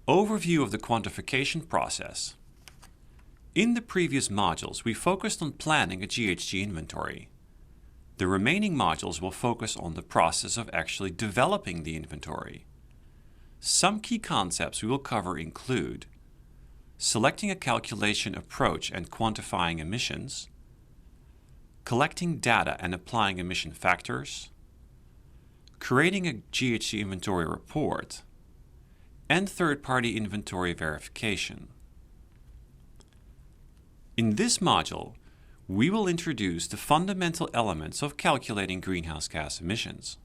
Overview of the quantification process. In the previous modules, we focused on planning a GHG inventory. The remaining modules will focus on the process of actually developing the inventory. Some key concepts we will cover include selecting a calculation approach and quantifying emissions, collecting data and applying emission factors, creating a GHG inventory report, and third-party inventory verification. In this module, we will introduce the fundamental elements of calculating greenhouse gas emissions.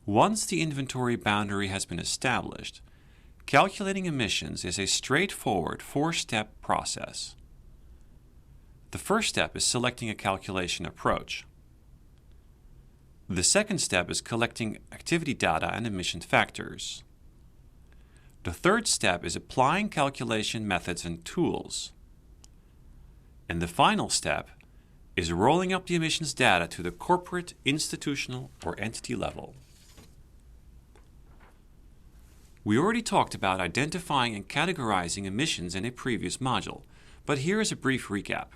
Once the inventory boundary has been established, calculating emissions is a straightforward four-step process. The first step is selecting a calculation approach. The second step is collecting activity data and emission factors. The third step is applying calculation methods and tools. And the final step is rolling up the emissions data to the corporate, institutional, or entity level. We already talked about identifying and categorizing emissions in a previous module, but here is a brief recap.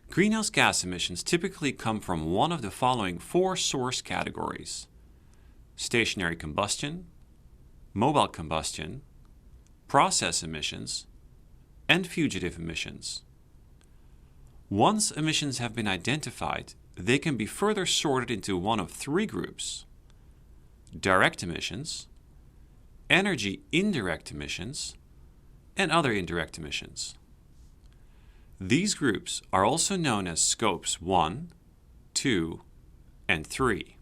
Greenhouse gas emissions typically come from one of the following four source categories: stationary combustion, mobile combustion, process emissions, and fugitive emissions. Once emissions have been identified, they can be further sorted into one of three groups: direct emissions, energy indirect emissions, and other indirect emissions. These groups are also known as scopes 1, 2, and 3.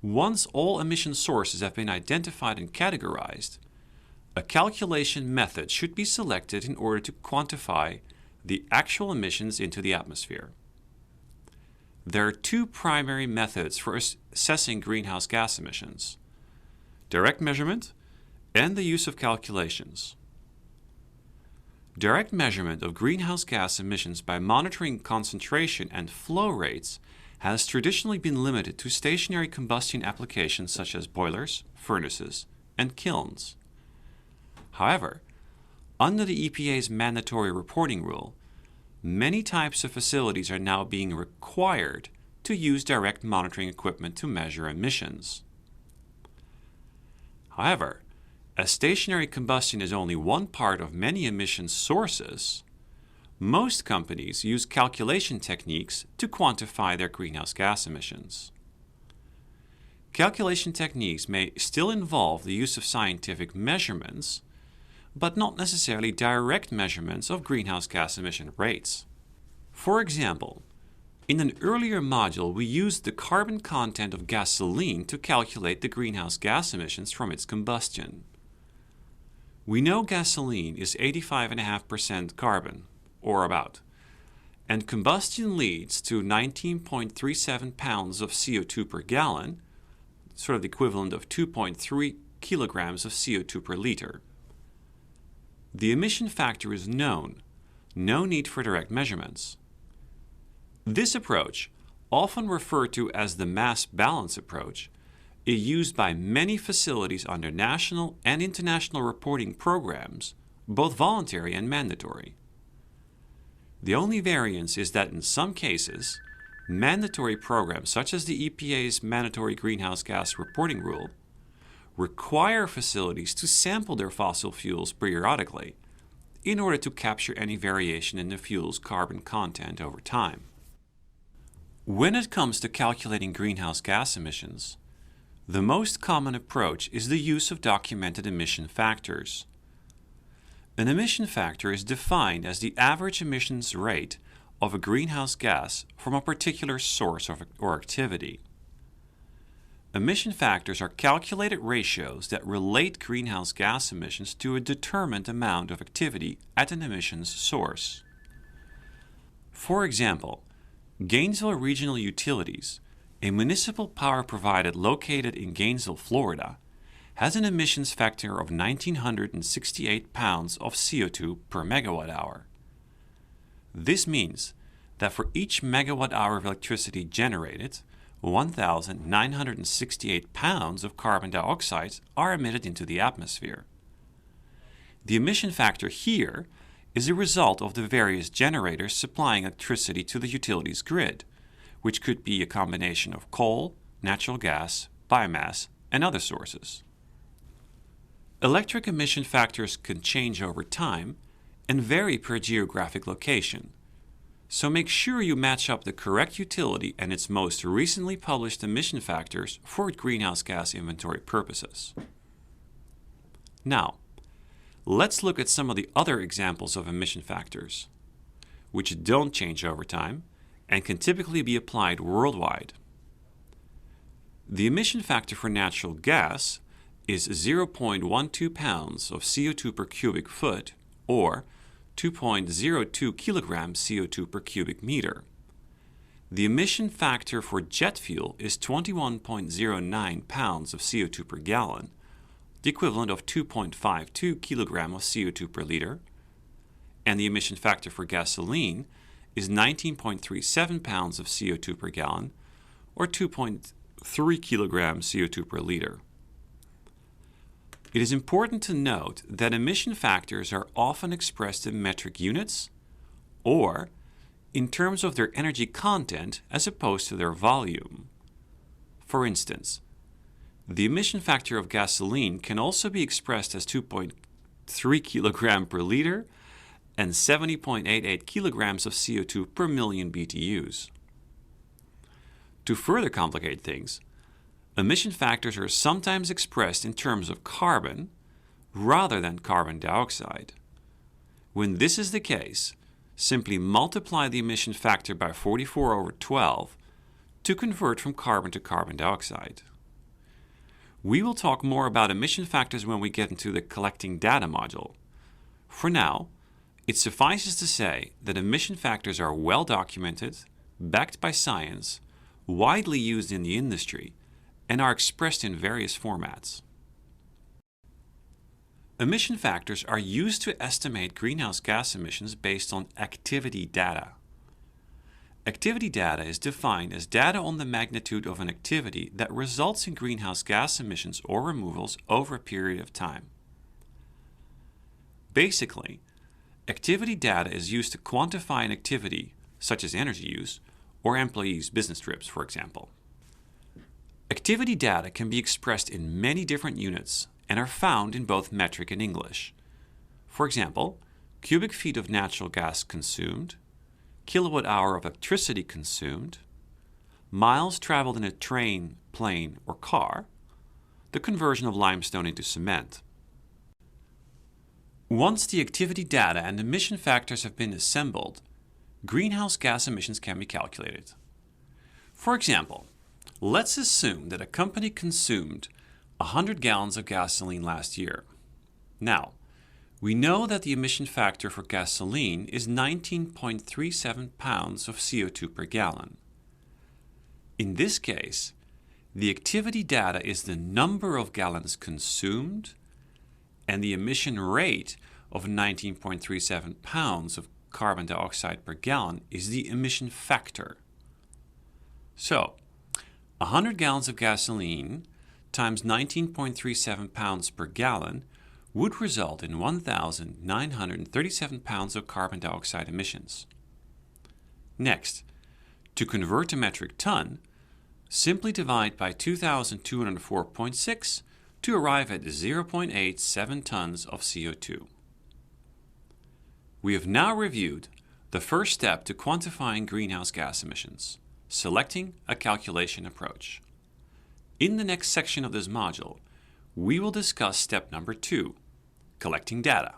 Once all emission sources have been identified and categorized, a calculation method should be selected in order to quantify the actual emissions into the atmosphere. There are two primary methods for assessing greenhouse gas emissions: direct measurement and the use of calculations. Direct measurement of greenhouse gas emissions by monitoring concentration and flow rates has traditionally been limited to stationary combustion applications such as boilers, furnaces, and kilns. However, under the EPA's mandatory reporting rule, many types of facilities are now being required to use direct monitoring equipment to measure emissions. However, as stationary combustion is only one part of many emission sources, most companies use calculation techniques to quantify their greenhouse gas emissions. Calculation techniques may still involve the use of scientific measurements, but not necessarily direct measurements of greenhouse gas emission rates. For example, in an earlier module we used the carbon content of gasoline to calculate the greenhouse gas emissions from its combustion. We know gasoline is 85.5% carbon, or about, and combustion leads to 19.37 pounds of CO2 per gallon, sort of the equivalent of 2.3 kilograms of CO2 per liter. The emission factor is known, no need for direct measurements. This approach, often referred to as the mass balance approach, is used by many facilities under national and international reporting programs, both voluntary and mandatory. The only variance is that in some cases, mandatory programs such as the EPA's mandatory greenhouse gas reporting rule require facilities to sample their fossil fuels periodically in order to capture any variation in the fuel's carbon content over time. When it comes to calculating greenhouse gas emissions, the most common approach is the use of documented emission factors. An emission factor is defined as the average emissions rate of a greenhouse gas from a particular source or activity. Emission factors are calculated ratios that relate greenhouse gas emissions to a determined amount of activity at an emissions source. For example, Gainesville Regional Utilities, a municipal power provider located in Gainesville, Florida, has an emissions factor of 1,968 pounds of CO2 per megawatt hour. This means that for each megawatt hour of electricity generated, 1,968 pounds of carbon dioxide are emitted into the atmosphere. The emission factor here is a result of the various generators supplying electricity to the utilities grid, which could be a combination of coal, natural gas, biomass, and other sources. Electric emission factors can change over time and vary per geographic location, so make sure you match up the correct utility and its most recently published emission factors for greenhouse gas inventory purposes. Now, let's look at some of the other examples of emission factors, which don't change over time and can typically be applied worldwide. The emission factor for natural gas is 0.12 pounds of CO2 per cubic foot, or 2.02 kilograms CO2 per cubic meter. The emission factor for jet fuel is 21.09 pounds of CO2 per gallon, the equivalent of 2.52 kilograms of CO2 per liter, and the emission factor for gasoline is 19.37 pounds of CO2 per gallon, or 2.3 kilograms CO2 per liter. It is important to note that emission factors are often expressed in metric units or in terms of their energy content as opposed to their volume. For instance, the emission factor of gasoline can also be expressed as 2.3 kilograms per liter and 70.88 kilograms of CO2 per million BTUs. To further complicate things, emission factors are sometimes expressed in terms of carbon rather than carbon dioxide. When this is the case, simply multiply the emission factor by 44/12 to convert from carbon to carbon dioxide. We will talk more about emission factors when we get into the collecting data module. For now, it suffices to say that emission factors are well documented, backed by science, widely used in the industry, and are expressed in various formats. Emission factors are used to estimate greenhouse gas emissions based on activity data. Activity data is defined as data on the magnitude of an activity that results in greenhouse gas emissions or removals over a period of time. Basically, activity data is used to quantify an activity, such as energy use, or employees' business trips, for example. Activity data can be expressed in many different units and are found in both metric and English. For example, cubic feet of natural gas consumed, kilowatt hour of electricity consumed, miles traveled in a train, plane, or car, the conversion of limestone into cement. Once the activity data and emission factors have been assembled, greenhouse gas emissions can be calculated. For example, let's assume that a company consumed 100 gallons of gasoline last year. Now, we know that the emission factor for gasoline is 19.37 pounds of CO2 per gallon. In this case, the activity data is the number of gallons consumed, and the emission rate of 19.37 pounds of carbon dioxide per gallon is the emission factor. So, 100 gallons of gasoline times 19.37 pounds per gallon would result in 1,937 pounds of carbon dioxide emissions. Next, to convert to metric ton, simply divide by 2,204.6 to arrive at 0.87 tons of CO2. We have now reviewed the first step to quantifying greenhouse gas emissions, selecting a calculation approach. In the next section of this module, we will discuss step number 2, collecting data.